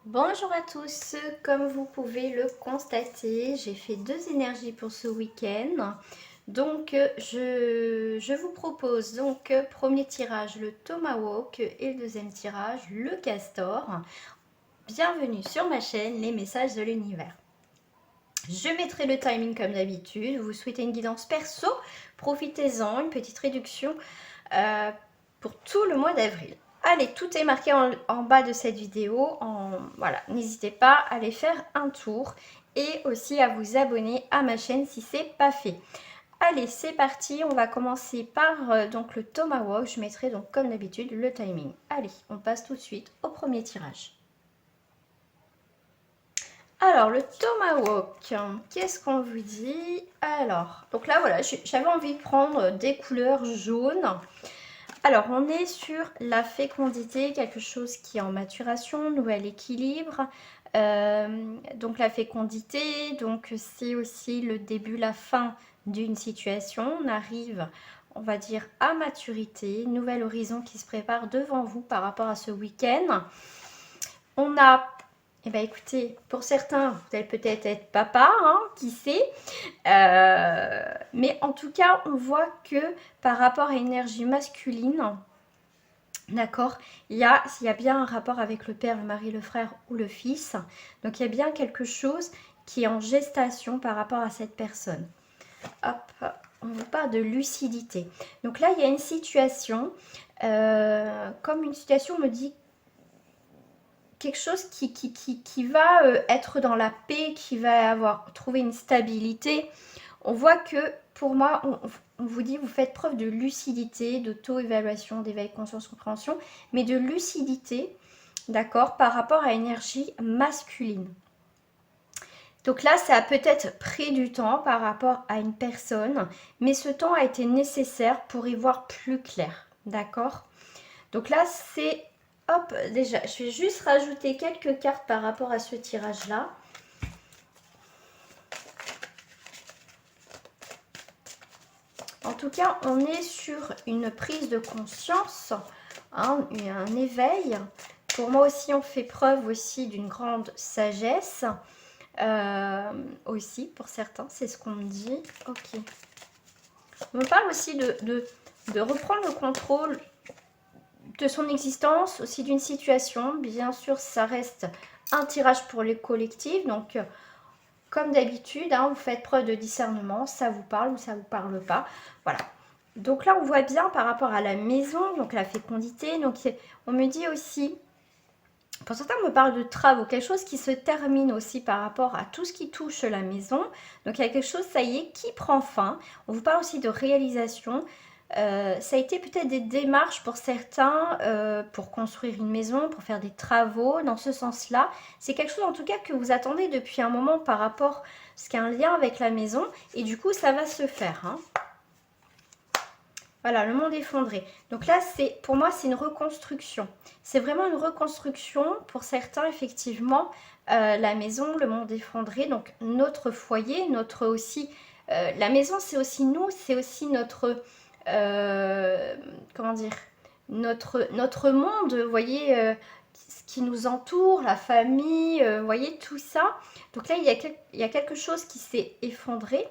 Bonjour à tous, comme vous pouvez le constater, j'ai fait deux énergies pour ce week-end. Donc je vous propose premier tirage le Tomahawk et le deuxième tirage le Castor. Bienvenue sur ma chaîne Les Messages de l'Univers. Je mettrai le timing comme d'habitude. Vous souhaitez une guidance perso, profitez-en, une petite réduction pour tout le mois d'avril. Allez, tout est marqué en bas de cette vidéo. Voilà, n'hésitez pas à aller faire un tour et aussi à vous abonner à ma chaîne si ce n'est pas fait. Allez, c'est parti. On va commencer par donc le Tomahawk. Je mettrai donc comme d'habitude le timing. Allez, on passe tout de suite au premier tirage. Alors, le Tomahawk, qu'est-ce qu'on vous dit? Alors, donc là, voilà, j'avais envie de prendre des couleurs jaunes. Alors, on est sur la fécondité, quelque chose qui est en maturation, nouvel équilibre. Donc, la fécondité, donc c'est aussi le début, la fin d'une situation. On arrive, on va dire, à maturité, nouvel horizon qui se prépare devant vous par rapport à ce week-end. On a, eh bien écoutez, pour certains, vous allez peut-être être papa, hein, qui sait. Mais en tout cas, on voit que par rapport à l'énergie masculine, d'accord, il y a bien un rapport avec le père, le mari, le frère ou le fils. Donc il y a bien quelque chose qui est en gestation par rapport à cette personne. Hop, on vous parle de lucidité. Donc là, il y a une situation, comme une situation me dit quelque chose qui va être dans la paix, qui va avoir trouvé une stabilité. On voit que pour moi, on vous dit, vous faites preuve de lucidité, d'auto-évaluation, d'éveil, conscience, compréhension, mais de lucidité, d'accord, par rapport à l'énergie masculine. Donc là, ça a peut-être pris du temps par rapport à une personne, mais ce temps a été nécessaire pour y voir plus clair, d'accord? Donc là, c'est... Hop, déjà, je vais juste rajouter quelques cartes par rapport à ce tirage-là. En tout cas, on est sur une prise de conscience, hein, un éveil. Pour moi aussi, on fait preuve aussi d'une grande sagesse. Aussi, pour certains, c'est ce qu'on me dit. Ok. On me parle aussi de reprendre le contrôle de son existence, aussi d'une situation. Bien sûr, ça reste un tirage pour les collectifs. Donc, comme d'habitude, hein, vous faites preuve de discernement. Ça vous parle ou ça ne vous parle pas. Voilà. Donc là, on voit bien par rapport à la maison, donc la fécondité. Donc, on me dit aussi, pour certains, on me parle de travaux, quelque chose qui se termine aussi par rapport à tout ce qui touche la maison. Donc, il y a quelque chose, ça y est, qui prend fin. On vous parle aussi de réalisation. Ça a été peut-être des démarches pour certains pour construire une maison, pour faire des travaux dans ce sens-là. C'est quelque chose en tout cas que vous attendez depuis un moment par rapport à ce qui a un lien avec la maison. Et du coup, ça va se faire. Hein. Voilà, le monde effondré. Donc là, pour moi, c'est une reconstruction. C'est vraiment une reconstruction pour certains, effectivement. La maison, le monde effondré, donc notre foyer, notre aussi... la maison, c'est aussi nous, c'est aussi notre... comment dire, notre monde, vous voyez, ce qui nous entoure, la famille, vous voyez, tout ça. Donc là, il y a quelque chose qui s'est effondré.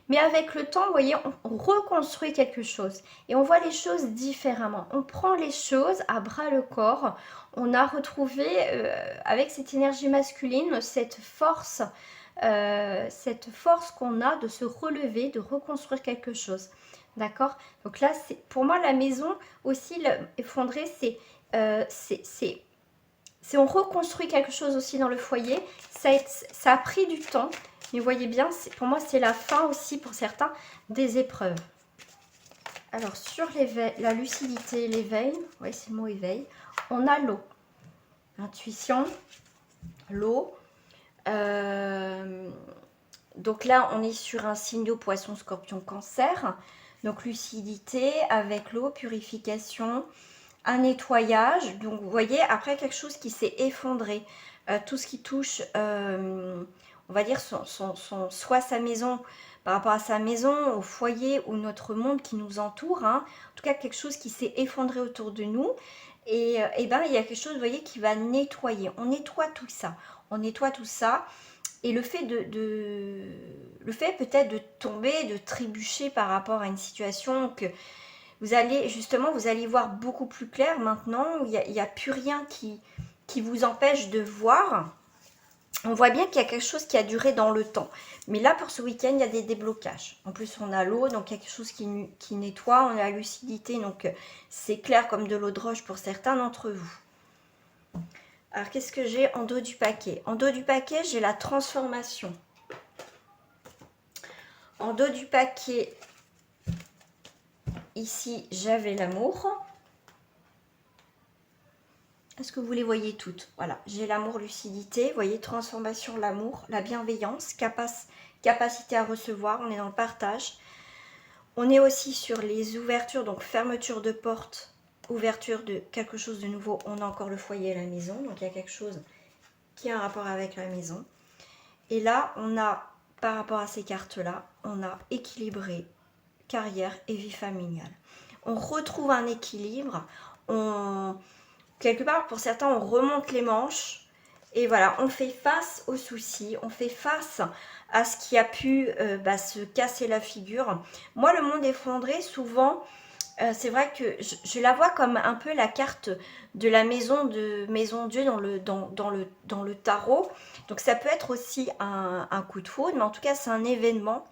Mais avec le temps, vous voyez, on reconstruit quelque chose. Et on voit les choses différemment. On prend les choses à bras le corps. On a retrouvé, avec cette énergie masculine, cette force qu'on a de se relever, de reconstruire quelque chose. D'accord? Donc là, pour moi, la maison aussi, effondrée, c'est on reconstruit quelque chose aussi dans le foyer. Ça a pris du temps. Mais vous voyez bien, pour moi, c'est la fin aussi pour certains des épreuves. Alors, sur la lucidité, l'éveil, oui, c'est le mot éveil, on a l'eau. L'intuition, l'eau. Donc là, on est sur un signe de poisson, scorpion, cancer. Donc, lucidité avec l'eau, purification, un nettoyage. Donc, vous voyez, après, quelque chose qui s'est effondré. Tout ce qui touche, on va dire, soit sa maison, par rapport à sa maison, au foyer ou notre monde qui nous entoure. Hein. En tout cas, quelque chose qui s'est effondré autour de nous. et ben il y a quelque chose, vous voyez, qui va nettoyer. On nettoie tout ça. On nettoie tout ça. Et le fait le fait peut-être de tomber, de trébucher par rapport à une situation que vous allez justement, vous allez voir beaucoup plus clair maintenant. Il n'y a plus rien qui vous empêche de voir. On voit bien qu'il y a quelque chose qui a duré dans le temps. Mais là, pour ce week-end, il y a des déblocages. En plus, on a l'eau, donc il y a quelque chose qui nettoie. On a la lucidité, donc c'est clair comme de l'eau de roche pour certains d'entre vous. Alors, qu'est-ce que j'ai en dos du paquet? En dos du paquet, j'ai la transformation. En dos du paquet, ici, j'avais l'amour. Est-ce que vous les voyez toutes? Voilà, j'ai l'amour, lucidité, vous voyez, transformation, l'amour, la bienveillance, capacité à recevoir, on est dans le partage. On est aussi sur les ouvertures, donc fermeture de porte, ouverture de quelque chose de nouveau. On a encore le foyer et la maison, donc il y a quelque chose qui a un rapport avec la maison. Et là, on a, par rapport à ces cartes-là, on a équilibré carrière et vie familiale. On retrouve un équilibre, quelque part, pour certains, on remonte les manches et voilà, on fait face aux soucis, on fait face à ce qui a pu se casser la figure. Moi, le monde effondré, souvent, c'est vrai que je la vois comme un peu la carte de la maison Dieu dans le tarot. Donc, ça peut être aussi un coup de foudre, mais en tout cas, c'est un événement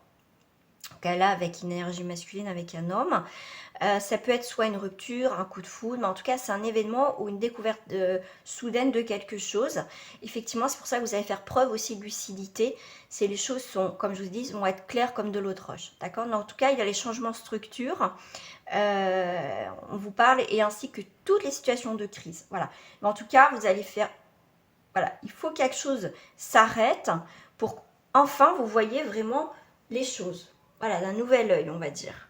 qu'elle a avec une énergie masculine, avec un homme. Ça peut être soit une rupture, un coup de foudre, mais en tout cas c'est un événement ou une découverte soudaine de quelque chose. Effectivement, c'est pour ça que vous allez faire preuve aussi de lucidité. C'est les choses sont, comme je vous dis, vont être claires comme de l'eau de roche. D'accord? En tout cas, il y a les changements de structure. On vous parle et ainsi que toutes les situations de crise. Voilà. Mais en tout cas, vous allez faire. Voilà, il faut que quelque chose s'arrête pour enfin vous voyez vraiment les choses. Voilà, d'un nouvel œil, on va dire.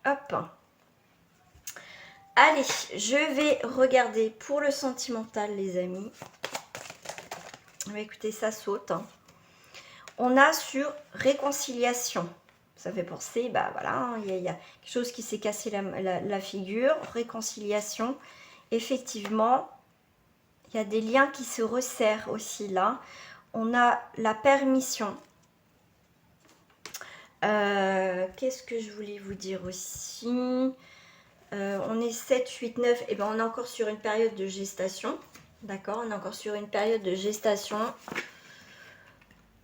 Hop. Allez, je vais regarder pour le sentimental, les amis. Mais écoutez, ça saute. Hein. On a sur réconciliation. Ça fait penser, bah voilà, il y a quelque chose qui s'est cassé la figure. Réconciliation. Effectivement, il y a des liens qui se resserrent aussi là. On a la permission. Qu'est-ce que je voulais vous dire aussi? On est 7, 8, 9, et ben on est encore sur une période de gestation. D'accord, on est encore sur une période de gestation.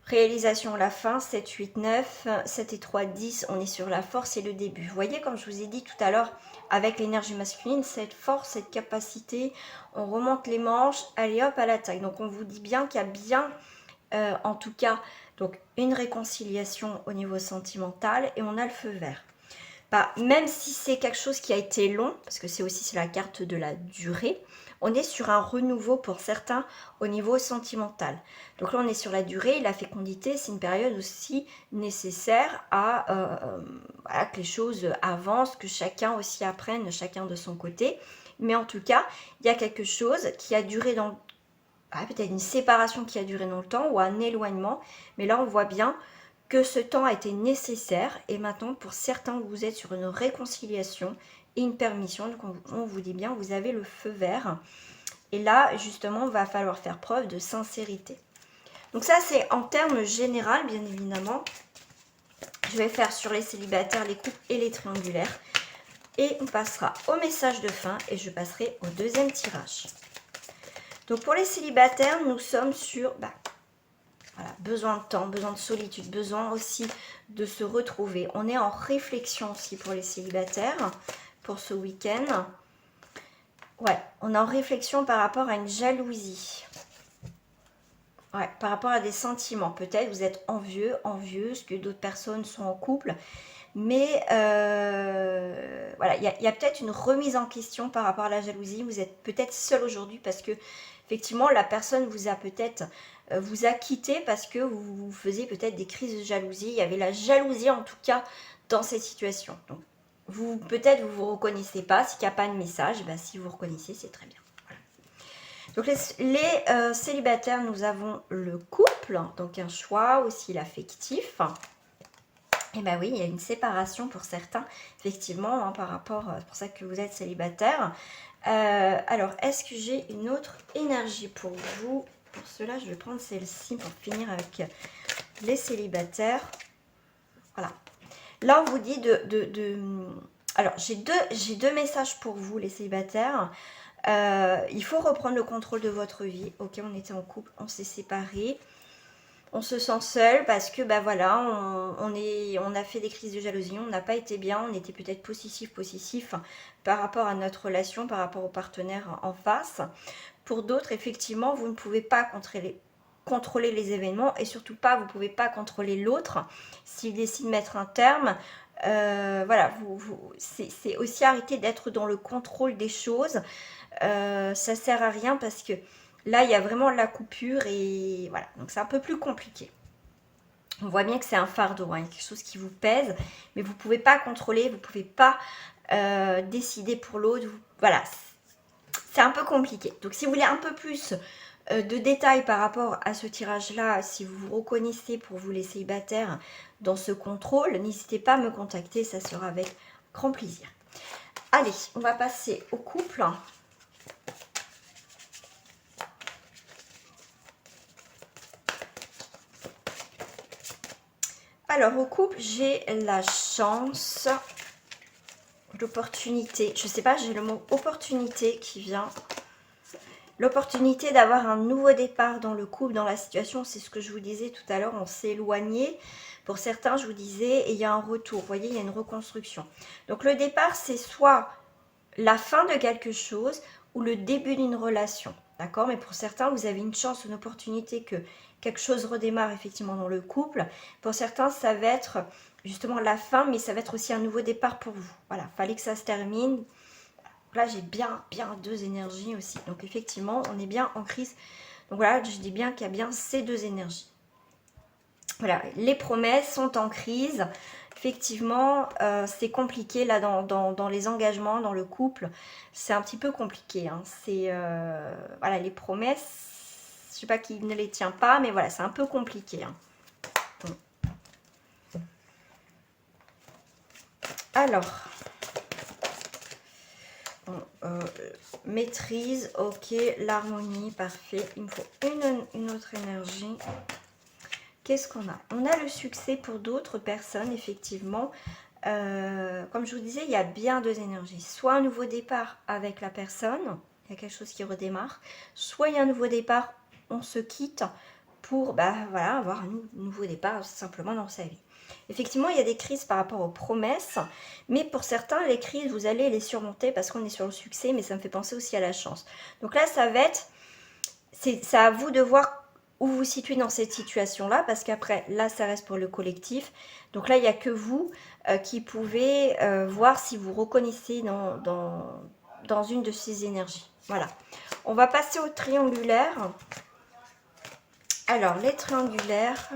Réalisation, la fin, 7, 8, 9, 7 et 3, 10, on est sur la force et le début. Vous voyez, comme je vous ai dit tout à l'heure, avec l'énergie masculine, cette force, cette capacité, on remonte les manches, allez hop, à l'attaque. Donc on vous dit bien qu'il y a bien, en tout cas, donc une réconciliation au niveau sentimental et on a le feu vert. Bah, même si c'est quelque chose qui a été long, parce que c'est la carte de la durée, on est sur un renouveau pour certains au niveau sentimental. Donc là, on est sur la durée, la fécondité, c'est une période aussi nécessaire à voilà, que les choses avancent, que chacun aussi apprenne, chacun de son côté. Mais en tout cas, il y a quelque chose qui a duré dans peut-être une séparation qui a duré dans le temps ou un éloignement. Mais là, on voit bien que ce temps a été nécessaire et maintenant pour certains vous êtes sur une réconciliation et une permission, donc on vous dit bien vous avez le feu vert et là justement il va falloir faire preuve de sincérité. Donc ça c'est en termes général bien évidemment. Je vais faire sur les célibataires, les couples et les triangulaires et on passera au message de fin et je passerai au deuxième tirage. Donc pour les célibataires nous sommes sur voilà, besoin de temps, besoin de solitude, besoin aussi de se retrouver. On est en réflexion aussi pour les célibataires, pour ce week-end. Ouais, on est en réflexion par rapport à une jalousie. Ouais, par rapport à des sentiments. Peut-être vous êtes envieux, envieuse, que d'autres personnes sont en couple. Mais voilà, il y a peut-être une remise en question par rapport à la jalousie. Vous êtes peut-être seul aujourd'hui parce que effectivement la personne vous a peut-être vous a quitté parce que vous faisiez peut-être des crises de jalousie. Il y avait la jalousie en tout cas dans cette situation. Donc peut-être vous reconnaissez pas. S'il n'y a pas de message, si vous reconnaissez, c'est très bien. Donc les célibataires, nous avons le couple, donc un choix aussi l'affectif. Et ben oui, il y a une séparation pour certains, effectivement, hein, par rapport, c'est pour ça que vous êtes célibataire. Alors, est-ce que j'ai une autre énergie pour vous? Pour cela, je vais prendre celle-ci pour finir avec les célibataires. Voilà. Là, on vous dit alors, j'ai deux messages pour vous, les célibataires. Il faut reprendre le contrôle de votre vie. Ok, on était en couple, on s'est séparés. On se sent seul parce que bah voilà, on a fait des crises de jalousie, on n'a pas été bien, on était peut-être possessif par rapport à notre relation, par rapport au partenaire en face. Pour d'autres, effectivement, vous ne pouvez pas contrôler les événements et surtout pas, vous ne pouvez pas contrôler l'autre s'il décide de mettre un terme. Voilà, c'est aussi arrêter d'être dans le contrôle des choses. Ça sert à rien parce que là, il y a vraiment la coupure et voilà. Donc, c'est un peu plus compliqué. On voit bien que c'est un fardeau, hein, quelque chose qui vous pèse, mais vous ne pouvez pas contrôler, vous ne pouvez pas décider pour l'autre. Voilà, c'est un peu compliqué. Donc, si vous voulez un peu plus de détails par rapport à ce tirage-là, si vous vous reconnaissez pour vous les célibataires dans ce contrôle, n'hésitez pas à me contacter, ça sera avec grand plaisir. Allez, on va passer au couple. Alors, au couple, j'ai la chance, l'opportunité, je sais pas, j'ai le mot opportunité qui vient. L'opportunité d'avoir un nouveau départ dans le couple, dans la situation, c'est ce que je vous disais tout à l'heure, on s'est éloigné. Pour certains, je vous disais, et il y a un retour, vous voyez, il y a une reconstruction. Donc, le départ, c'est soit la fin de quelque chose ou le début d'une relation. D'accord? Mais pour certains, vous avez une chance, une opportunité que quelque chose redémarre effectivement dans le couple. Pour certains, ça va être justement la fin, mais ça va être aussi un nouveau départ pour vous. Voilà, fallait que ça se termine. Là, j'ai bien deux énergies aussi. Donc effectivement, on est bien en crise. Donc voilà, je dis bien qu'il y a bien ces deux énergies. Voilà, les promesses sont en crise. Effectivement, c'est compliqué là dans les engagements, dans le couple. C'est un petit peu compliqué. Hein. C'est voilà, les promesses, je sais pas qui ne les tient pas, mais voilà, c'est un peu compliqué. Hein. Alors, maîtrise, ok, l'harmonie, parfait. Il me faut une autre énergie. Qu'est-ce qu'on a? On a le succès pour d'autres personnes, effectivement. Comme je vous disais, il y a bien deux énergies. Soit un nouveau départ avec la personne, il y a quelque chose qui redémarre. Soit il y a un nouveau départ, on se quitte pour voilà, avoir un nouveau départ simplement dans sa vie. Effectivement, il y a des crises par rapport aux promesses, mais pour certains, les crises, vous allez les surmonter parce qu'on est sur le succès, mais ça me fait penser aussi à la chance. Donc là, ça va être, c'est à vous de voir où vous vous situez dans cette situation-là, parce qu'après, là, ça reste pour le collectif. Donc là, il n'y a que vous qui pouvez voir si vous reconnaissez dans une de ces énergies. Voilà. On va passer au triangulaire. Alors, les triangulaires.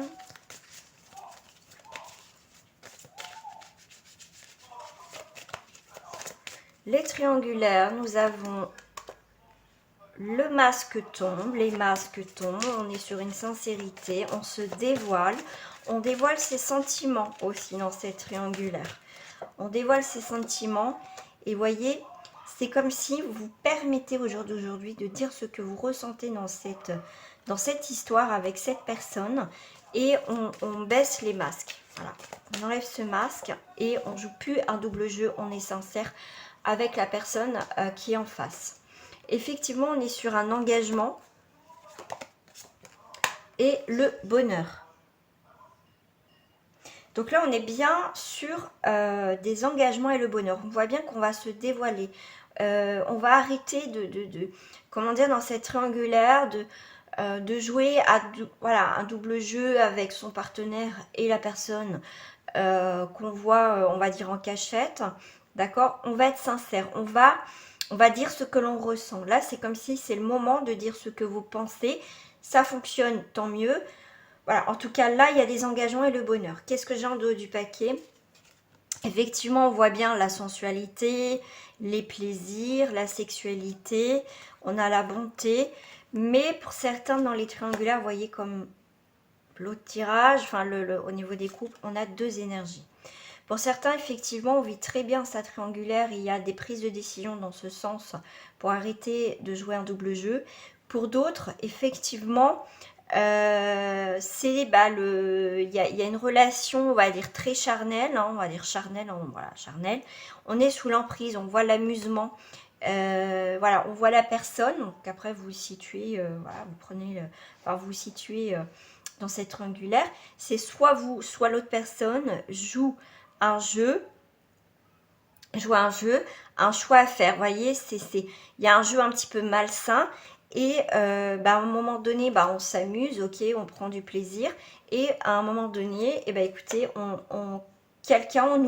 Les triangulaires, nous avons le masque tombe, les masques tombent, on est sur une sincérité, on se dévoile. On dévoile ses sentiments aussi dans cette triangulaire. On dévoile ses sentiments et voyez, c'est comme si vous vous permettez au jour d'aujourd'hui de dire ce que vous ressentez dans cette histoire avec cette personne et on baisse les masques. Voilà. On enlève ce masque et on joue plus un double jeu, on est sincère avec la personne qui est en face. Effectivement, on est sur un engagement et le bonheur. Donc là, on est bien sur des engagements et le bonheur. On voit bien qu'on va se dévoiler. On va arrêter comment dire, dans cette triangulaire, de jouer à voilà, un double jeu avec son partenaire et la personne qu'on voit, on va dire, en cachette. D'accord? On va être sincère. On va dire ce que l'on ressent. Là, c'est comme si c'est le moment de dire ce que vous pensez. Ça fonctionne, tant mieux. Voilà, en tout cas, là, il y a des engagements et le bonheur. Qu'est-ce que j'ai en dos du paquet? Effectivement, on voit bien la sensualité, les plaisirs, la sexualité. On a la bonté. Mais pour certains, dans les triangulaires, vous voyez comme l'autre tirage, enfin au niveau des couples, on a 2 énergies. Pour certains, effectivement, on vit très bien sa triangulaire. Il y a des prises de décision dans ce sens pour arrêter de jouer un double jeu. Pour d'autres, effectivement, c'est il y a une relation, on va dire très charnelle, hein, on va dire charnelle, voilà, charnelle. On est sous l'emprise, on voit l'amusement. Voilà, on voit la personne. Donc après, vous vous situez, voilà, vous prenez, enfin, vous vous situez dans cette triangulaire. C'est soit vous, soit l'autre personne joue un jeu, un choix à faire. Vous voyez, il y a un jeu un petit peu malsain. Et à un moment donné, on s'amuse, ok, on prend du plaisir. Et à un moment donné, écoutez, quelqu'un,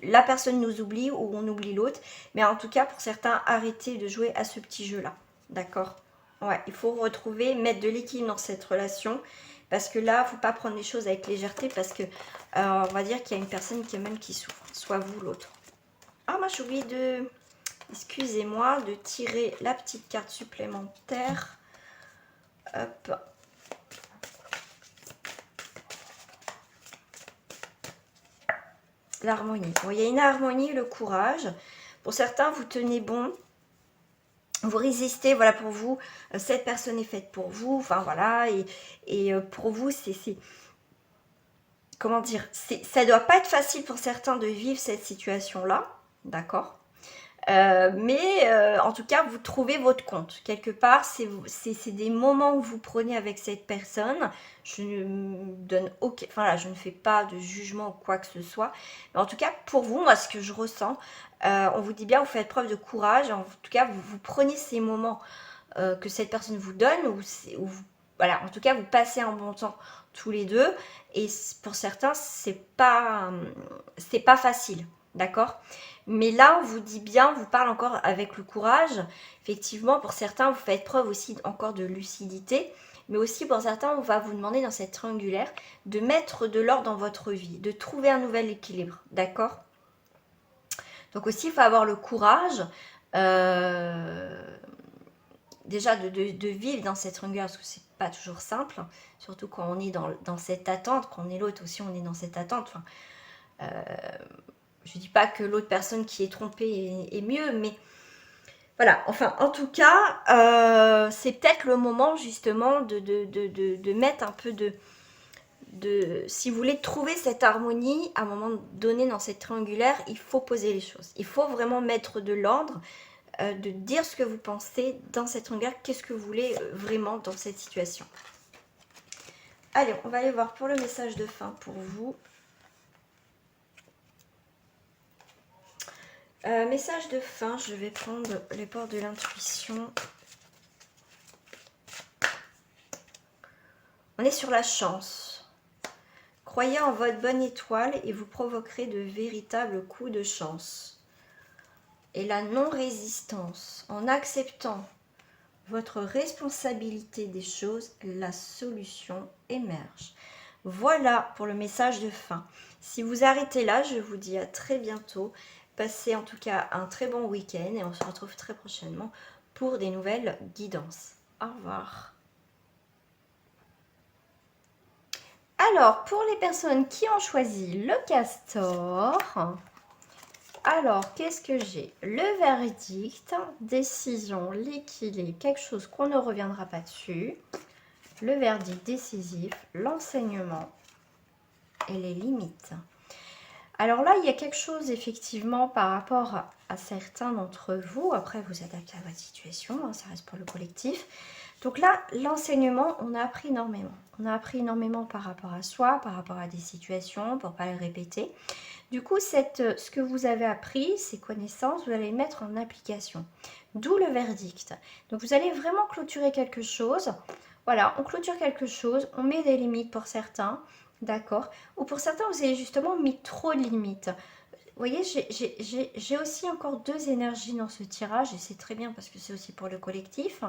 la personne nous oublie ou on oublie l'autre. Mais en tout cas, pour certains, arrêtez de jouer à ce petit jeu-là. D'accord? Ouais, il faut retrouver, mettre de l'équilibre dans cette relation. Parce que là, il ne faut pas prendre les choses avec légèreté. Parce que on va dire qu'il y a une personne qui souffre. Soit vous, l'autre. Ah, moi, j'ai oublié de... Excusez-moi de tirer la petite carte supplémentaire. Hop. L'harmonie. Bon, il y a une harmonie, le courage. Pour certains, vous tenez bon. Vous résistez, voilà, pour vous. Cette personne est faite pour vous. Enfin, voilà. Et pour vous, c'est... Comment dire? Ça ne doit pas être facile pour certains de vivre cette situation-là. D'accord? Mais en tout cas, vous trouvez votre compte. Quelque part, c'est des moments où vous prenez avec cette personne. Je ne donne aucun, enfin là, je ne fais pas de jugement ou quoi que ce soit. Mais en tout cas, pour vous, moi, ce que je ressens, on vous dit bien, vous faites preuve de courage. En tout cas, vous prenez ces moments que cette personne vous donne, voilà, en tout cas, vous passez un bon temps tous les deux. Et pour certains, c'est pas facile. D'accord? Mais là, on vous dit bien, on vous parle encore avec le courage. Effectivement, pour certains, vous faites preuve aussi encore de lucidité. Mais aussi, pour certains, on va vous demander dans cette triangulaire de mettre de l'ordre dans votre vie, de trouver un nouvel équilibre. D'accord? Donc aussi, il faut avoir le courage déjà de vivre dans cette triangulaire, parce que c'est pas toujours simple. Surtout quand on est dans cette attente, quand on est l'autre aussi, on est dans cette attente. Enfin, je ne dis pas que l'autre personne qui est trompée est mieux, mais voilà. Enfin, en tout cas, c'est peut-être le moment justement de mettre un peu si vous voulez trouver cette harmonie, à un moment donné dans cette triangulaire, il faut poser les choses. Il faut vraiment mettre de l'ordre, de dire ce que vous pensez dans cette triangulaire, qu'est-ce que vous voulez vraiment dans cette situation. Allez, on va aller voir pour le message de fin pour vous. Message de fin, je vais prendre les portes de l'intuition. On est sur la chance. Croyez en votre bonne étoile et vous provoquerez de véritables coups de chance. Et la non-résistance, en acceptant votre responsabilité des choses, la solution émerge. Voilà pour le message de fin. Si vous arrêtez là, je vous dis à très bientôt. Passez en tout cas un très bon week-end et on se retrouve très prochainement pour des nouvelles guidances. Au revoir. Alors, pour les personnes qui ont choisi le castor, alors, qu'est-ce que j'ai? Le verdict, décision, l'équilibre, quelque chose qu'on ne reviendra pas dessus. Le verdict décisif, l'enseignement et les limites. Alors là, il y a quelque chose effectivement par rapport à certains d'entre vous. Après, vous adaptez à votre situation, hein, ça reste pour le collectif. Donc là, l'enseignement, on a appris énormément. On a appris énormément par rapport à soi, par rapport à des situations, pour ne pas les répéter. Du coup, ce que vous avez appris, ces connaissances, vous allez les mettre en application. D'où le verdict. Donc vous allez vraiment clôturer quelque chose. Voilà, on clôture quelque chose, on met des limites pour certains. D'accord. Ou pour certains, vous avez justement mis trop de limites. Vous voyez, j'ai aussi encore 2 énergies dans ce tirage. Et c'est très bien parce que c'est aussi pour le collectif.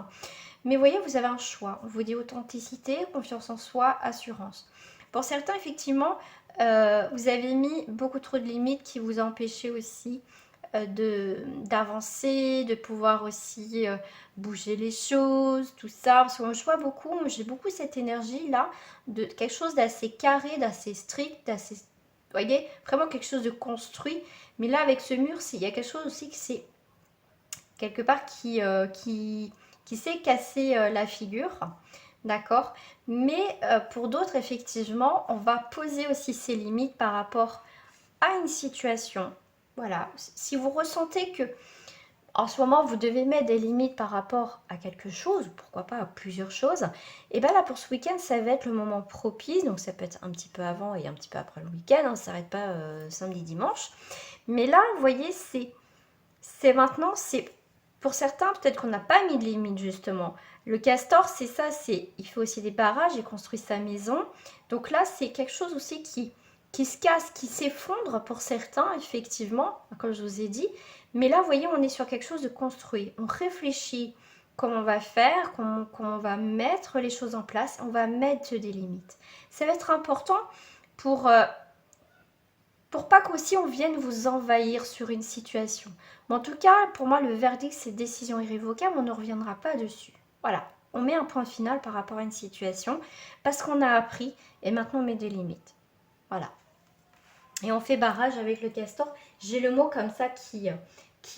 Mais vous voyez, vous avez un choix. On vous dit authenticité, confiance en soi, assurance. Pour certains, effectivement, vous avez mis beaucoup trop de limites qui vous empêchaient aussi d'avancer, de pouvoir aussi bouger les choses, tout ça. Parce que moi, je vois beaucoup, j'ai beaucoup cette énergie-là, de quelque chose d'assez carré, d'assez strict, d'assez... Vous voyez, vraiment quelque chose de construit. Mais là, avec ce mur, il y a quelque chose aussi que c'est quelque part qui s'est cassé la figure. D'accord. Mais pour d'autres, effectivement, on va poser aussi ses limites par rapport à une situation. Voilà. Si vous ressentez que en ce moment, vous devez mettre des limites par rapport à quelque chose, pourquoi pas à plusieurs choses, et bien là, pour ce week-end, ça va être le moment propice. Donc, ça peut être un petit peu avant et un petit peu après le week-end. Hein, ça ne s'arrête pas samedi, dimanche. Mais là, vous voyez, c'est maintenant, c'est pour certains, peut-être qu'on n'a pas mis de limite justement. Le castor, c'est ça, c'est il fait aussi des barrages, il construit sa maison. Donc là, c'est quelque chose aussi qui se casse, qui s'effondre pour certains, effectivement, comme je vous ai dit. Mais là, vous voyez, on est sur quelque chose de construit. On réfléchit comment on va faire, comment on va mettre les choses en place, on va mettre des limites. Ça va être important pour pas qu'aussi on vienne vous envahir sur une situation. Mais en tout cas, pour moi, le verdict, c'est décision irrévocable, on ne reviendra pas dessus. Voilà, on met un point final par rapport à une situation, parce qu'on a appris, et maintenant on met des limites. Voilà. Et on fait barrage avec le castor. J'ai le mot comme ça qui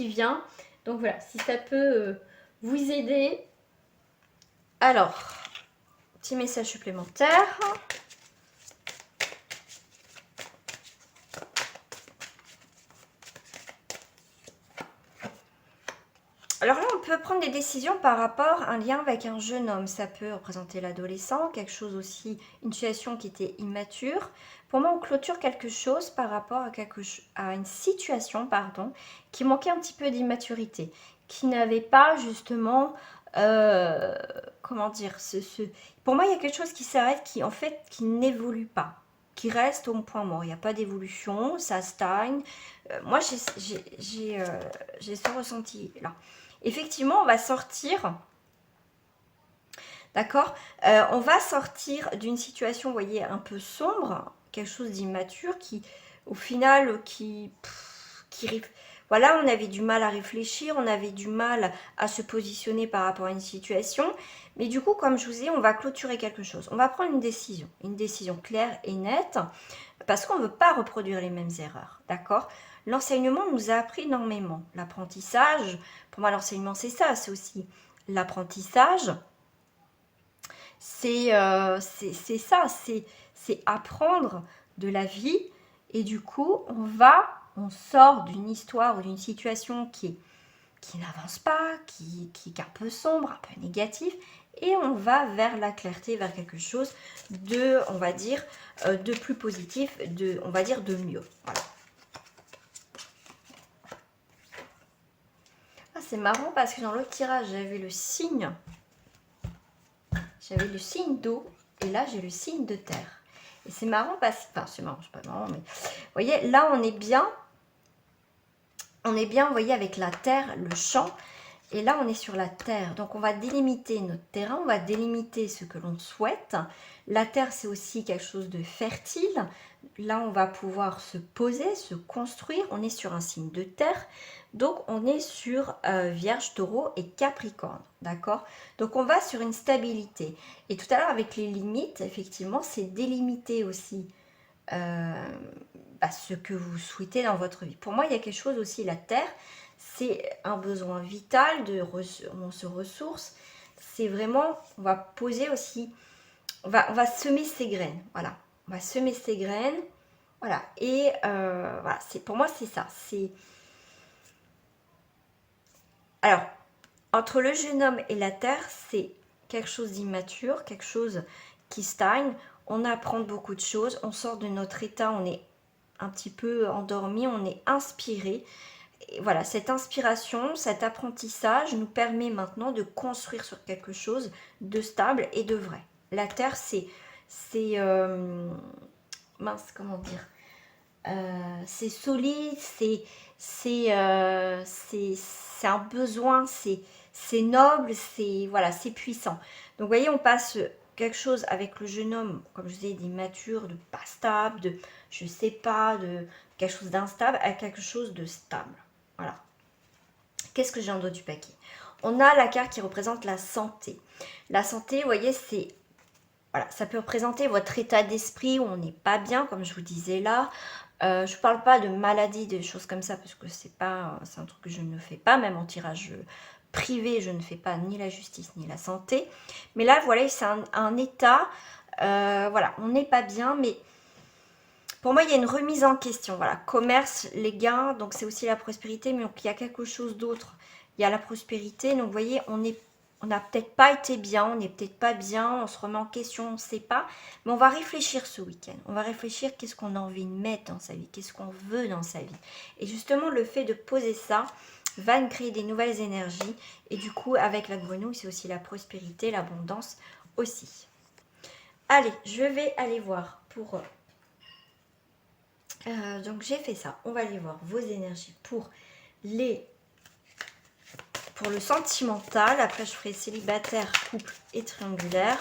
vient. Donc voilà, si ça peut vous aider. Alors, petit message supplémentaire. Alors là, on peut prendre des décisions par rapport à un lien avec un jeune homme. Ça peut représenter l'adolescent, quelque chose aussi, une situation qui était immature. Pour moi, on clôture quelque chose par rapport à une situation, pardon, qui manquait un petit peu d'immaturité, qui n'avait pas justement, comment dire, pour moi, il y a quelque chose qui s'arrête, qui n'évolue pas, qui reste au point mort. Il n'y a pas d'évolution, ça stagne. Moi, j'ai ce ressenti là. Effectivement, on va sortir, d'accord. On va sortir d'une situation, vous voyez, un peu sombre, quelque chose d'immature qui, au final, voilà, on avait du mal à réfléchir, on avait du mal à se positionner par rapport à une situation. Mais du coup, comme je vous ai dit, on va clôturer quelque chose. On va prendre une décision claire et nette, parce qu'on ne veut pas reproduire les mêmes erreurs, d'accord. L'enseignement nous a appris énormément. L'apprentissage, pour moi l'enseignement c'est ça, c'est aussi l'apprentissage. C'est ça, c'est apprendre de la vie. Et du coup, on sort d'une histoire ou d'une situation qui n'avance pas, qui est un peu sombre, un peu négatif, et on va vers la clarté, vers quelque chose de, on va dire, de plus positif, on va dire de mieux. Voilà. Ah, c'est marrant parce que dans l'autre tirage, j'avais le signe d'eau, et là j'ai le signe de terre. Et c'est marrant parce que, enfin c'est marrant, c'est pas marrant, mais vous voyez, là on est bien, vous voyez, avec la terre, le champ. Et là, on est sur la terre. Donc, on va délimiter notre terrain. On va délimiter ce que l'on souhaite. La terre, c'est aussi quelque chose de fertile. Là, on va pouvoir se poser, se construire. On est sur un signe de terre. Donc, on est sur Vierge, Taureau et Capricorne. D'accord? Donc, on va sur une stabilité. Et tout à l'heure, avec les limites, effectivement, c'est délimiter aussi ce que vous souhaitez dans votre vie. Pour moi, il y a quelque chose aussi, la terre, c'est un besoin vital, on se ressource. C'est vraiment, on va poser aussi, on va semer ses graines. Voilà, on va semer ses graines. Voilà, et voilà, pour moi, c'est ça. Alors, entre le jeune homme et la terre, c'est quelque chose d'immature, quelque chose qui stagne. On apprend beaucoup de choses, on sort de notre état, on est un petit peu endormi, on est inspiré. Et voilà, cette inspiration, cet apprentissage nous permet maintenant de construire sur quelque chose de stable et de vrai. La terre, mince, comment dire, c'est solide, c'est un besoin, c'est noble, voilà, c'est puissant. Donc, vous voyez, on passe quelque chose avec le jeune homme, comme je vous ai dit, d'immature, de pas stable, de je sais pas, de quelque chose d'instable à quelque chose de stable. Voilà. Qu'est-ce que j'ai en dos du paquet? On a la carte qui représente la santé. La santé, vous voyez, c'est... Voilà, ça peut représenter votre état d'esprit où on n'est pas bien, comme je vous disais là. Je ne parle pas de maladie, des choses comme ça, parce que c'est un truc que je ne fais pas, même en tirage privé, je ne fais pas ni la justice ni la santé. Mais là, voilà, c'est un état, voilà, on n'est pas bien, mais pour moi, il y a une remise en question. Voilà, commerce, les gains, donc c'est aussi la prospérité, mais il y a quelque chose d'autre. Il y a la prospérité, donc vous voyez, on n'a peut-être pas été bien, on n'est peut-être pas bien, on se remet en question, on ne sait pas. Mais on va réfléchir ce week-end. On va réfléchir qu'est-ce qu'on a envie de mettre dans sa vie, qu'est-ce qu'on veut dans sa vie. Et justement, le fait de poser ça va nous créer des nouvelles énergies. Et du coup, avec la grenouille, c'est aussi la prospérité, l'abondance aussi. Allez, je vais aller voir pour... donc j'ai fait ça. On va aller voir vos énergies pour le sentimental. Après, je ferai célibataire, couple et triangulaire.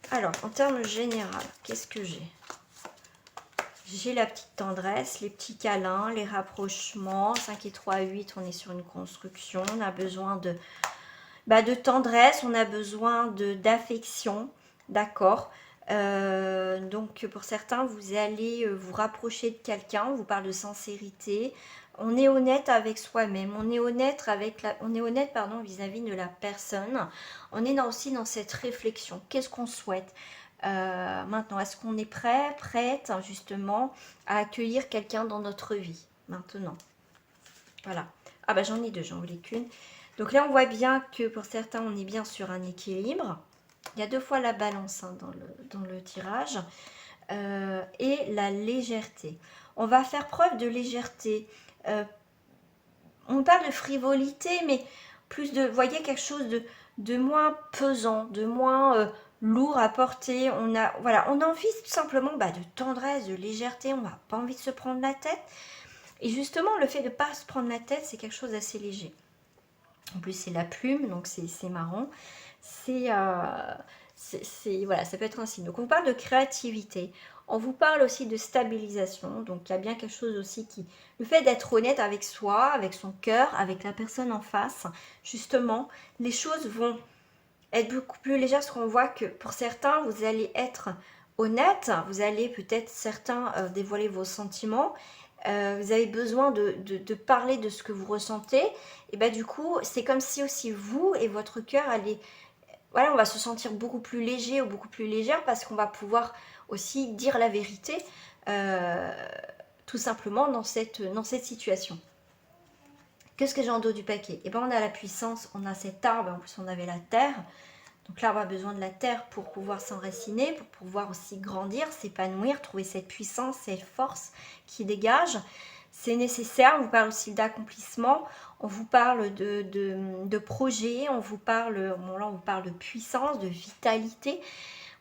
Alors, en termes général, qu'est-ce que j'ai? J'ai la petite tendresse, les petits câlins, les rapprochements. 5 et 3, 8, on est sur une construction. On a besoin de tendresse, on a besoin d'affection, d'accord. Donc pour certains, vous allez vous rapprocher de quelqu'un, on vous parle de sincérité. On est honnête avec soi-même, on est honnête vis-à-vis de la personne. On est aussi dans cette réflexion. Qu'est-ce qu'on souhaite maintenant? Est-ce qu'on est prête justement à accueillir quelqu'un dans notre vie maintenant? Voilà. Ah bah j'en ai deux, j'en voulais qu'une. Donc là, on voit bien que pour certains, on est bien sur un équilibre. Il y a 2 fois la balance hein, dans le tirage. Et la légèreté. On va faire preuve de légèreté. On parle de frivolité, mais plus de, vous voyez, quelque chose de moins pesant, de moins lourd à porter. On a envie tout simplement de tendresse, de légèreté. On n'a pas envie de se prendre la tête. Et justement, le fait de ne pas se prendre la tête, c'est quelque chose d'assez léger. En plus, c'est la plume, donc c'est marrant. Voilà, ça peut être un signe. Donc, on parle de créativité. On vous parle aussi de stabilisation. Donc, il y a bien quelque chose aussi qui... Le fait d'être honnête avec soi, avec son cœur, avec la personne en face, justement, les choses vont être beaucoup plus légères parce qu'on voit que pour certains, vous allez être honnête. Vous allez peut-être, certains, dévoiler vos sentiments. Vous avez besoin de parler de ce que vous ressentez. Et du coup, c'est comme si aussi vous et votre cœur allez... Voilà, on va se sentir beaucoup plus léger ou beaucoup plus légère parce qu'on va pouvoir aussi dire la vérité tout simplement dans cette situation. Qu'est-ce que j'ai en dos du paquet? On a la puissance, on a cet arbre, en plus on avait la terre. Donc l'arbre a besoin de la terre pour pouvoir s'enraciner, pour pouvoir aussi grandir, s'épanouir, trouver cette puissance, cette force qui dégage. C'est nécessaire. On vous parle aussi d'accomplissement, on vous parle de projet, on vous parle de puissance, de vitalité,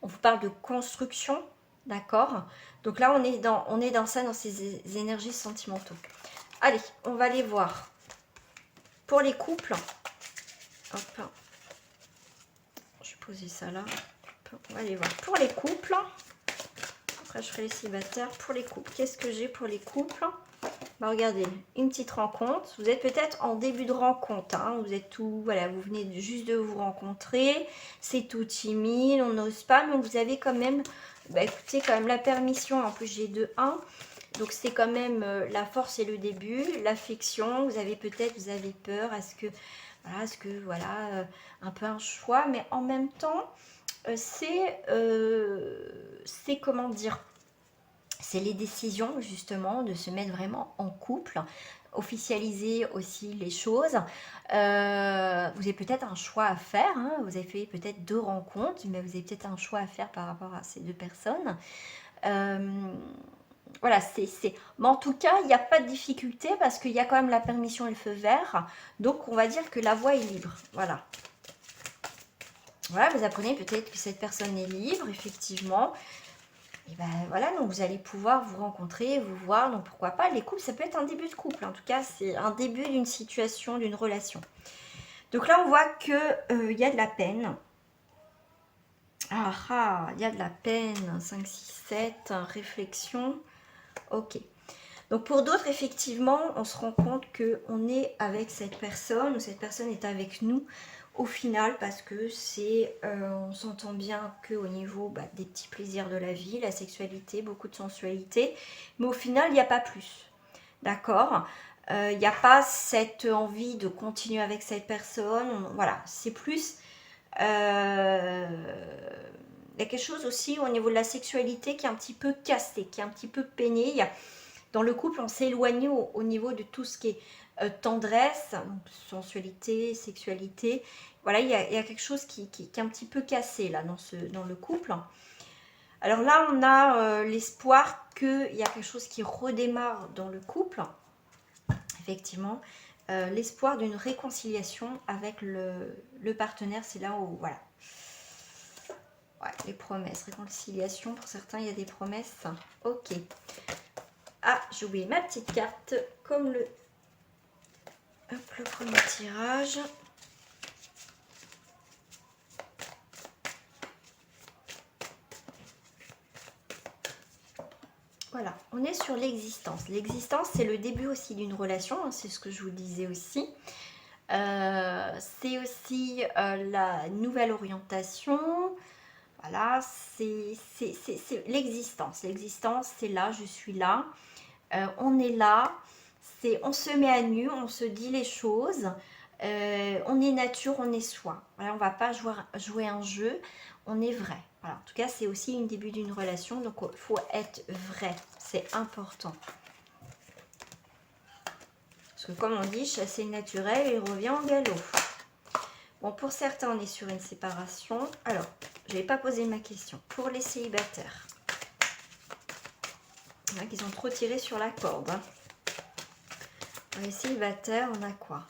on vous parle de construction, d'accord. Donc là, on est dans ça, dans ces énergies sentimentaux. Allez, on va aller voir pour les couples. Hop. Je vais poser ça là. On va aller voir pour les couples. Après, je ferai les célibataires. Pour les couples, qu'est-ce que j'ai pour les couples? Regardez, une petite rencontre. Vous êtes peut-être en début de rencontre. Hein. Vous êtes tout, voilà, vous venez juste de vous rencontrer. C'est tout timide, on n'ose pas, mais vous avez quand même, écoutez, quand même la permission. En plus, j'ai 2-1. Donc, c'est quand même la force et le début, l'affection. Vous avez peur. Est-ce que, un peu un choix, mais en même temps, c'est comment dire, c'est les décisions justement de se mettre vraiment en couple, officialiser aussi les choses. Vous avez peut-être un choix à faire, hein. Vous avez fait peut-être 2 rencontres, mais vous avez peut-être un choix à faire par rapport à ces 2 personnes. Voilà, mais en tout cas, il n'y a pas de difficulté parce qu'il y a quand même la permission et le feu vert. Donc, on va dire que la voie est libre. Voilà. Voilà, vous apprenez peut-être que cette personne est libre, effectivement. Et voilà, donc vous allez pouvoir vous rencontrer, vous voir. Donc, pourquoi pas, les couples, ça peut être un début de couple. En tout cas, c'est un début d'une situation, d'une relation. Donc là, on voit qu'il y a de la peine. Il y a de la peine. 5, 6, 7, réflexion. Ok. Donc pour d'autres, effectivement, on se rend compte qu'on est avec cette personne, ou cette personne est avec nous au final, parce que c'est, on s'entend bien qu'au niveau des petits plaisirs de la vie, la sexualité, beaucoup de sensualité, mais au final, il n'y a pas plus. D'accord? Il n'y a pas cette envie de continuer avec cette personne. Voilà, c'est plus... il y a quelque chose aussi au niveau de la sexualité qui est un petit peu cassé, qui est un petit peu peiné. Dans le couple, on s'est éloigné au niveau de tout ce qui est tendresse, donc sensualité, sexualité. Voilà, il y a quelque chose qui est un petit peu cassé là dans le couple. Alors là, on a l'espoir qu'il y a quelque chose qui redémarre dans le couple. Effectivement, l'espoir d'une réconciliation avec le partenaire, c'est là où, voilà. Ouais, les promesses, réconciliation, pour certains, il y a des promesses. Ok. Ah, j'ai oublié ma petite carte, comme le premier tirage. Voilà, on est sur l'existence. L'existence, c'est le début aussi d'une relation, hein, c'est ce que je vous disais aussi. C'est aussi la nouvelle orientation. Voilà, c'est l'existence. L'existence, c'est là, je suis là. On est là. On se met à nu, on se dit les choses. On est nature, on est soi. Voilà, on ne va pas jouer un jeu, on est vrai. Voilà, en tout cas, c'est aussi le début d'une relation, donc il faut être vrai. C'est important. Parce que comme on dit, chasser le naturel, il revient en galop. Bon, pour certains, on est sur une séparation. Alors, je n'avais pas posé ma question. Pour les célibataires, il y en a qui ont trop tiré sur la corde. Hein. Pour les célibataires, on a quoi?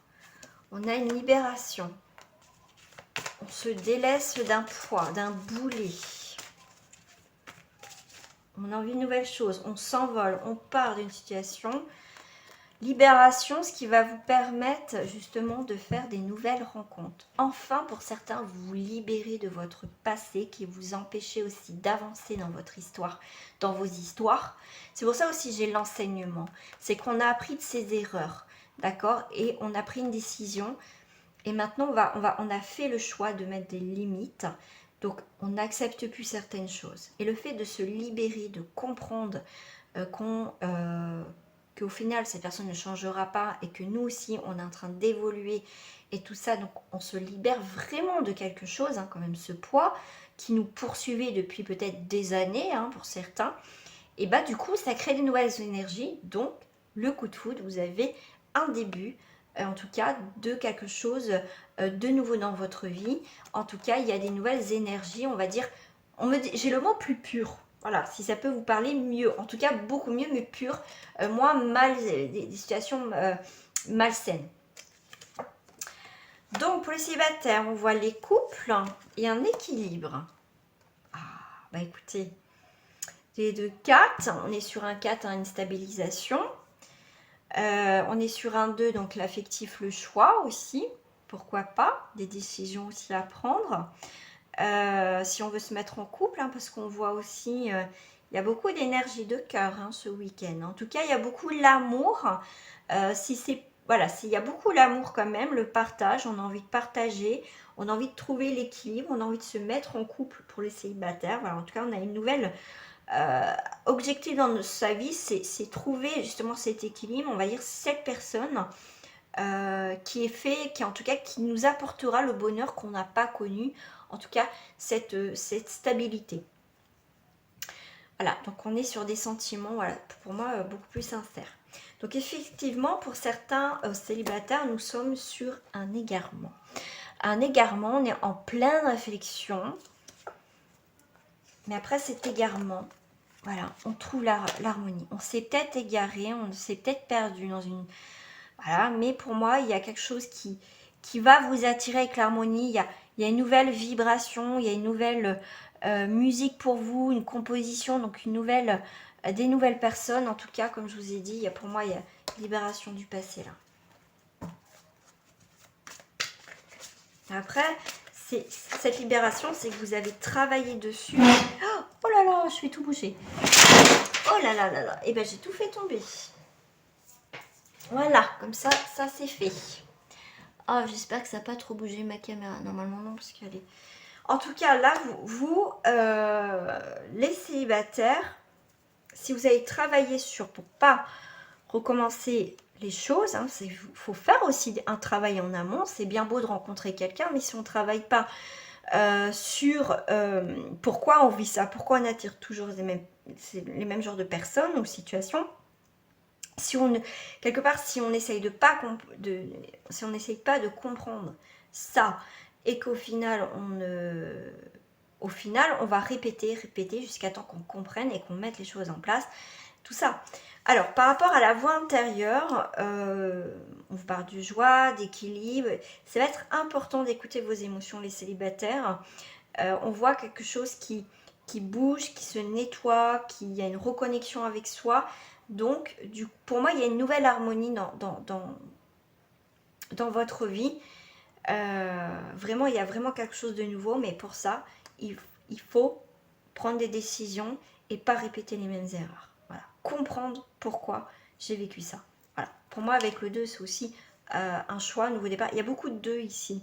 On a une libération. On se délaisse d'un poids, d'un boulet. On a envie de nouvelles choses. On s'envole, on part d'une situation. Libération, ce qui va vous permettre justement de faire des nouvelles rencontres. Enfin, pour certains, vous vous libérez de votre passé qui vous empêchait aussi d'avancer dans votre histoire, dans vos histoires. C'est pour ça aussi j'ai l'enseignement. C'est qu'on a appris de ses erreurs, d'accord? Et on a pris une décision. Et maintenant, on a fait le choix de mettre des limites. Donc, on n'accepte plus certaines choses. Et le fait de se libérer, de comprendre qu'au final, cette personne ne changera pas et que nous aussi, on est en train d'évoluer et tout ça. Donc, on se libère vraiment de quelque chose, hein, quand même, ce poids qui nous poursuivait depuis peut-être des années, hein, pour certains. Et bah, du coup, ça crée des nouvelles énergies. Donc, le coup de foudre, vous avez un début, en tout cas, de quelque chose de nouveau dans votre vie. En tout cas, il y a des nouvelles énergies, on va dire, j'ai le mot plus pur. Voilà, si ça peut vous parler mieux. En tout cas, beaucoup mieux, mais pur. Moins mal, des situations malsaines. Donc, pour les célibataires, on voit les couples et un équilibre. Ah, bah écoutez, les deux 4, on est sur un 4, hein, une stabilisation. On est sur un 2, donc l'affectif, le choix aussi. Pourquoi pas, des décisions aussi à prendre. Si on veut se mettre en couple, hein, parce qu'on voit aussi, il y a beaucoup d'énergie de cœur, hein, ce week-end. En tout cas, il y a beaucoup l'amour. S'il y a beaucoup l'amour quand même, le partage, on a envie de partager, on a envie de trouver l'équilibre, on a envie de se mettre en couple pour les célibataires. Voilà, en tout cas, on a une nouvelle objectif dans sa vie, c'est trouver justement cet équilibre, on va dire cette personne qui est fait, qui en tout cas qui nous apportera le bonheur qu'on n'a pas connu, en tout cas cette stabilité. Voilà, donc on est sur des sentiments, voilà, pour moi beaucoup plus sincères. Donc effectivement, pour certains célibataires, nous sommes sur un égarement. Un égarement, on est en pleine réflexion, mais après cet égarement, voilà, on trouve l'harmonie. On s'est peut-être égaré, on s'est peut-être perdu dans une... Voilà, mais pour moi, il y a quelque chose qui va vous attirer avec l'harmonie. Il y a une nouvelle vibration, il y a une nouvelle musique pour vous, une composition, donc des nouvelles personnes. En tout cas, comme je vous ai dit, pour moi, il y a libération du passé là. Après, cette libération, c'est que vous avez travaillé dessus. Oh là là, je fais tout bouger. Oh là là là là. Et ben j'ai tout fait tomber. Voilà, comme ça c'est fait. Ah, j'espère que ça n'a pas trop bougé ma caméra. Normalement non, parce qu'elle est... En tout cas, là, les célibataires, si vous avez travaillé pour pas recommencer les choses, hein, faut faire aussi un travail en amont. C'est bien beau de rencontrer quelqu'un, mais si on ne travaille pas sur pourquoi on vit ça, pourquoi on attire toujours les mêmes genres de personnes ou situations, quelque part, si on n'essaye pas de comprendre ça et qu'au final on va répéter jusqu'à temps qu'on comprenne et qu'on mette les choses en place, tout ça. Alors, par rapport à la voix intérieure, on vous parle de joie, d'équilibre. Ça va être important d'écouter vos émotions, les célibataires. On voit quelque chose qui bouge, qui se nettoie, qui y a une reconnexion avec soi. Donc, pour moi, il y a une nouvelle harmonie dans votre vie. Vraiment, il y a vraiment quelque chose de nouveau, mais pour ça, il faut prendre des décisions et pas répéter les mêmes erreurs. Voilà. Comprendre pourquoi j'ai vécu ça. Voilà. Pour moi, avec le 2, c'est aussi un choix, un nouveau départ. Il y a beaucoup de 2 ici.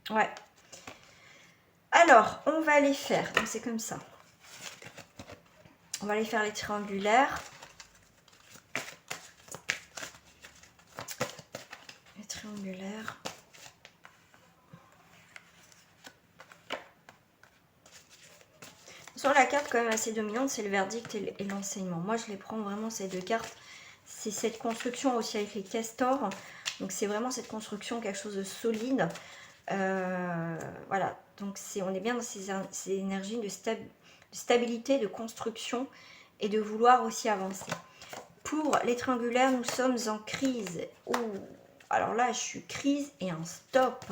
Ouais. Alors, on va aller faire, donc c'est comme ça. On va aller faire les triangulaires. Les triangulaires. Sur la carte quand même assez dominante, c'est le verdict et l'enseignement. Moi, je les prends vraiment ces deux cartes. C'est cette construction aussi avec les castors. Donc, c'est vraiment cette construction, quelque chose de solide. Voilà. Donc, on est bien dans ces énergies de stabilité, de construction et de vouloir aussi avancer. Pour les triangulaires, nous sommes en crise. Ouh, alors là, je suis crise et un stop.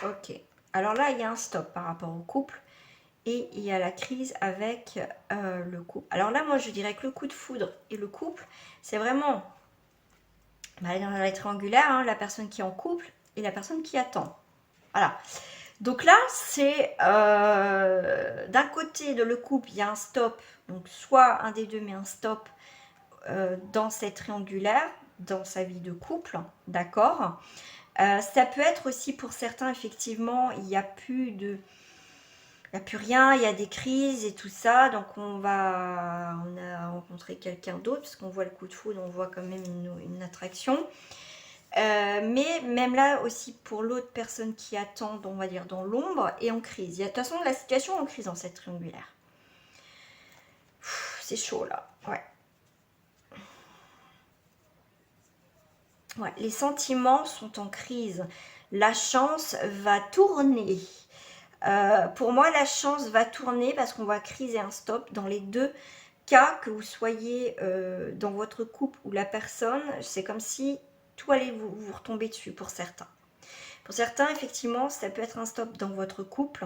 Ok. Alors là, il y a un stop par rapport au couple. Et il y a la crise avec le couple. Alors là, moi, je dirais que le coup de foudre et le couple, c'est vraiment dans les triangulaires, hein, la personne qui est en couple et la personne qui attend. Voilà. Donc là, c'est d'un côté de le couple, il y a un stop. Donc soit un des deux met un stop dans cette triangulaire, dans sa vie de couple, d'accord. Ça peut être aussi pour certains, effectivement, il n'y a plus rien, il y a des crises et tout ça, donc on a rencontré quelqu'un d'autre, parce qu'on voit le coup de foudre, on voit quand même une attraction. Mais même là aussi pour l'autre personne qui attend, on va dire dans l'ombre et en crise. Il y a de toute façon la situation en crise dans cette triangulaire. C'est chaud là, ouais. Ouais, les sentiments sont en crise. La chance va tourner. Pour moi, la chance va tourner parce qu'on va criser un stop dans les deux cas, que vous soyez dans votre couple ou la personne. C'est comme si tout allait vous retomber dessus pour certains. Pour certains, effectivement, ça peut être un stop dans votre couple.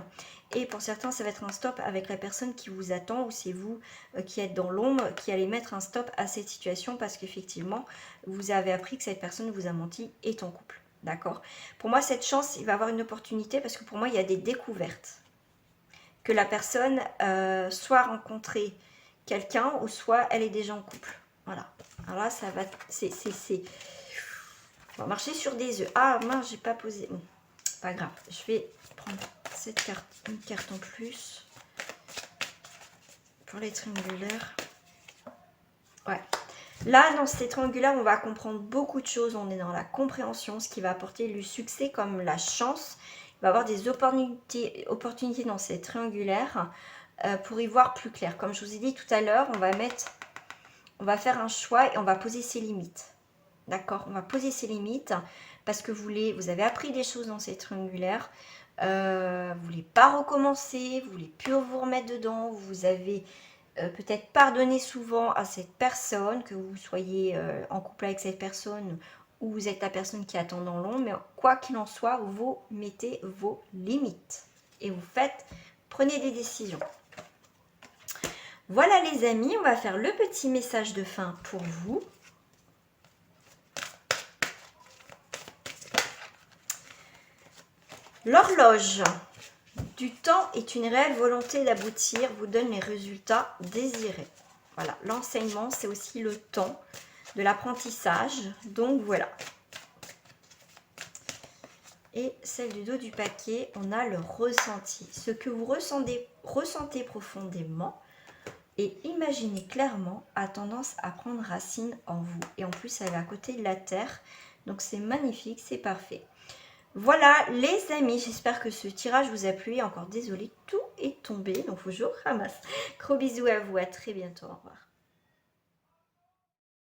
Et pour certains, ça va être un stop avec la personne qui vous attend, ou c'est vous qui êtes dans l'ombre, qui allez mettre un stop à cette situation parce qu'effectivement, vous avez appris que cette personne vous a menti et est en couple. D'accord? Pour moi, cette chance, il va avoir une opportunité parce que pour moi, il y a des découvertes. Que la personne soit rencontré quelqu'un ou soit elle est déjà en couple. Voilà. Alors là, ça va... On va marcher sur des œufs. Ah mince, j'ai pas posé. Bon, pas grave. Je vais prendre cette carte, une carte en plus pour les triangulaires. Ouais. Là, dans ces triangulaires, on va comprendre beaucoup de choses. On est dans la compréhension, ce qui va apporter le succès comme la chance. Il va y avoir des opportunités dans ces triangulaires pour y voir plus clair. Comme je vous ai dit tout à l'heure, on va faire un choix et on va poser ses limites. D'accord? On va poser ses limites parce que vous avez appris des choses dans ces triangulaires. Vous ne voulez pas recommencer, vous ne voulez plus vous remettre dedans. Vous avez peut-être pardonné souvent à cette personne, que vous soyez en couple avec cette personne ou vous êtes la personne qui attend dans l'ombre. Mais quoi qu'il en soit, vous mettez vos limites et prenez des décisions. Voilà les amis, on va faire le petit message de fin pour vous. L'horloge. du temps est une réelle volonté d'aboutir, vous donne les résultats désirés. Voilà, l'enseignement, c'est aussi le temps de l'apprentissage. Donc voilà. Et celle du dos du paquet, on a le ressenti. Ce que vous ressentez profondément et imaginez clairement a tendance à prendre racine en vous. Et en plus, elle est à côté de la terre. Donc c'est magnifique, c'est parfait. Voilà les amis, j'espère que ce tirage vous a plu. Encore désolée, tout est tombé, donc faut que je ramasse. Gros bisous à vous, à très bientôt, au revoir.